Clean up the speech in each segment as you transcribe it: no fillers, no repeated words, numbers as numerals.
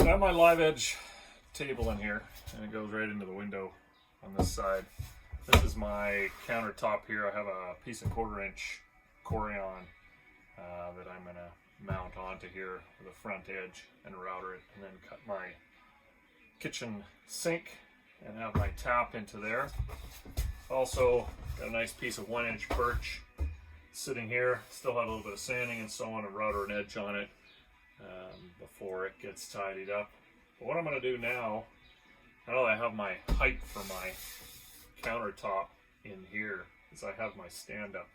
I have my live edge table in here, and it goes right into the window on this side. This is my countertop here. I have a piece of 1/4 inch Corian that I'm going to mount onto here with a front edge and router it, and then cut my kitchen sink and have my tap into there. Also got a nice piece of 1-inch birch sitting here. Still had a little bit of sanding and so on, and router an edge on it before it gets tidied up. But what I'm going to do now that I have my height for my countertop in here, is I have my stand-up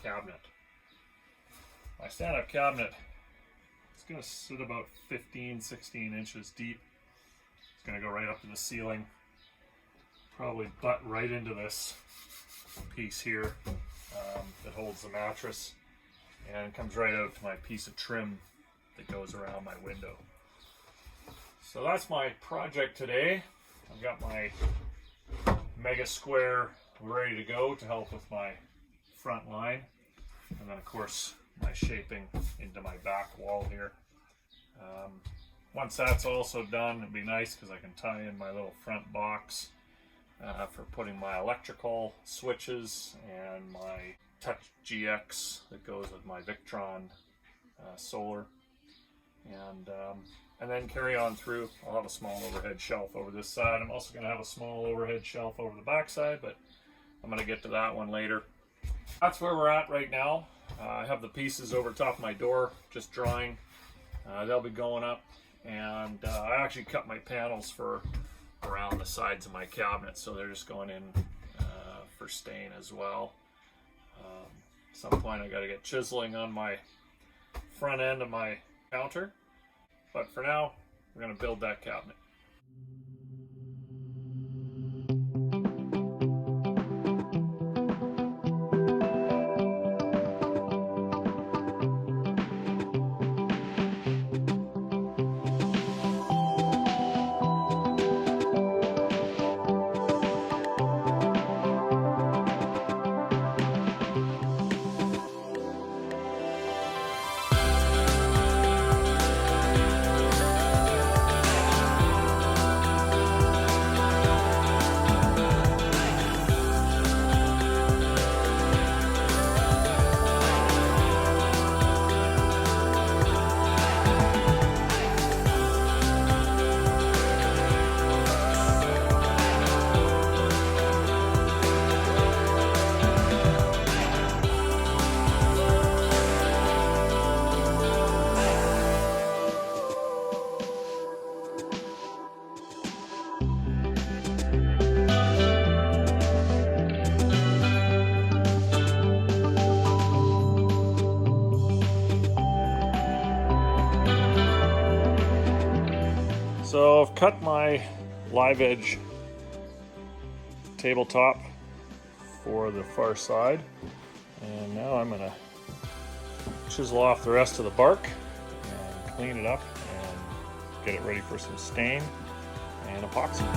cabinet. My stand-up cabinet is going to sit about 15-16 inches deep. It's going to go right up to the ceiling, probably butt right into this piece here that holds the mattress, and comes right out to my piece of trim that goes around my window. So that's my project today. I've got my Mega Square ready to go to help with my front line, and then of course my shaping into my back wall here. Once that's also done, it'd be nice because I can tie in my little front box for putting my electrical switches and my Touch GX that goes with my Victron solar, and then carry on through. I'll have a small overhead shelf over this side. I'm also going to have a small overhead shelf over the back side, but I'm going to get to that one later. That's where we're at right now. I have the pieces over top of my door just drying. They'll be going up, and I actually cut my panels for around the sides of my cabinet, so they're just going in for stain as well. At some point I got to get chiseling on my front end of my counter, but for now we're going to build that cabinet. So I've cut my live edge tabletop for the far side, and now I'm going to chisel off the rest of the bark and clean it up and get it ready for some stain and epoxy.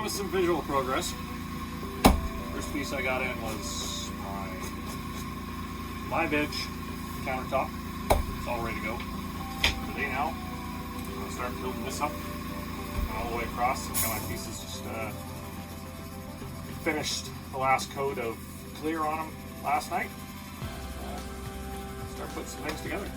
Some visual progress. First piece I got in was my live edge countertop. It's all ready to go. Today now, I'm going to start building this up all the way across. I've got my pieces just finished the last coat of clear on them last night. Start putting some things together.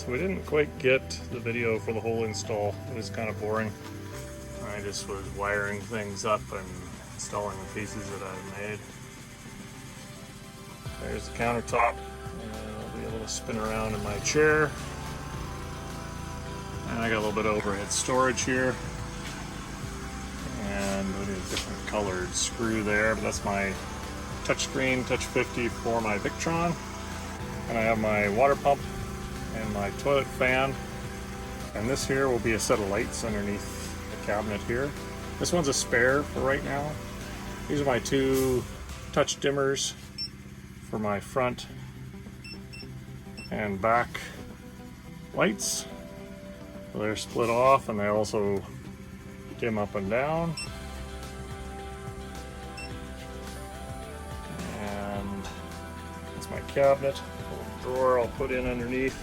didn't quite get the video for the whole install. It was kind of boring. I just was wiring things up and installing the pieces that I made. There's the countertop. I'll be able to spin around in my chair. And I got a little bit of overhead storage here. And we need a different colored screw there, but that's my touchscreen, Touch 50 for my Victron. And I have my water pump and my toilet fan. And this here will be a set of lights underneath the cabinet here. This one's a spare for right now. These are my two touch dimmers for my front and back lights. So they're split off and they also dim up and down. And that's my cabinet. A little drawer I'll put in underneath.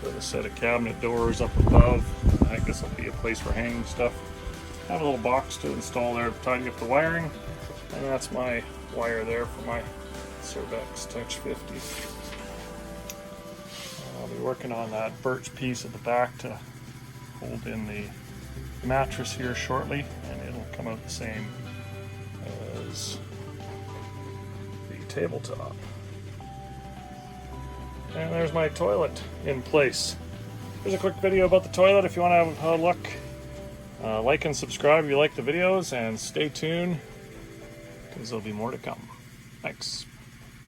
Put a set of cabinet doors up above. I think this will be a place for hanging stuff. Have a little box to install there to tidy up the wiring. And that's my wire there for my Servex Touch 50. I'll be working on that birch piece at the back to hold in the mattress here shortly, and it'll come out the same as the tabletop. And there's my toilet in place. Here's a quick video about the toilet if you want to have a look. Like and subscribe if you like the videos, and stay tuned because there'll be more to come. Thanks.